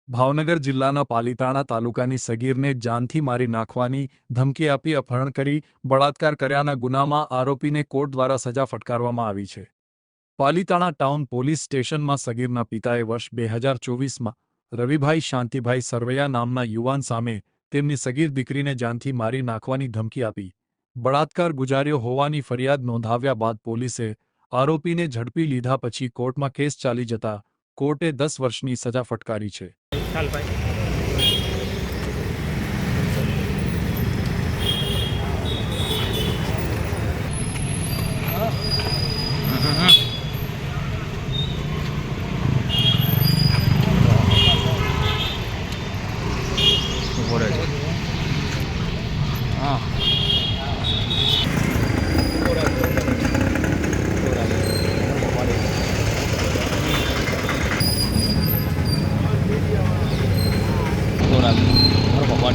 ભાવનગર જિલ્લાના પાલીતાણા તાલુકાની સગીરને જાનથી મારી નાખવાની ધમકી આપી અપહરણ કરી બળાત્કાર કર્યાના ગુનામાં આરોપીને કોર્ટ દ્વારા સજા ફટકારવામાં આવી છે। પાલીતાણા ટાઉન પોલીસ સ્ટેશનમાં સગીરના પિતાએ વર્ષ 2024માં રવિભાઈ શાંતિભાઈ સરવૈયા નામના યુવાન સામે તેમની સગીર દીકરીને જાનથી મારી નાખવાની ધમકી આપી બળાત્કાર ગુજાર્યો હોવાની ફરિયાદ નોંધાવ્યા બાદ પોલીસે આરોપીને ઝડપી લીધા પછી કોર્ટમાં કેસ ચાલી જતા કોર્ટે 10 વર્ષની સજા ફટકારી છે। ચાલ ભાઈ ઉભો રહે છે। હા પપ્પા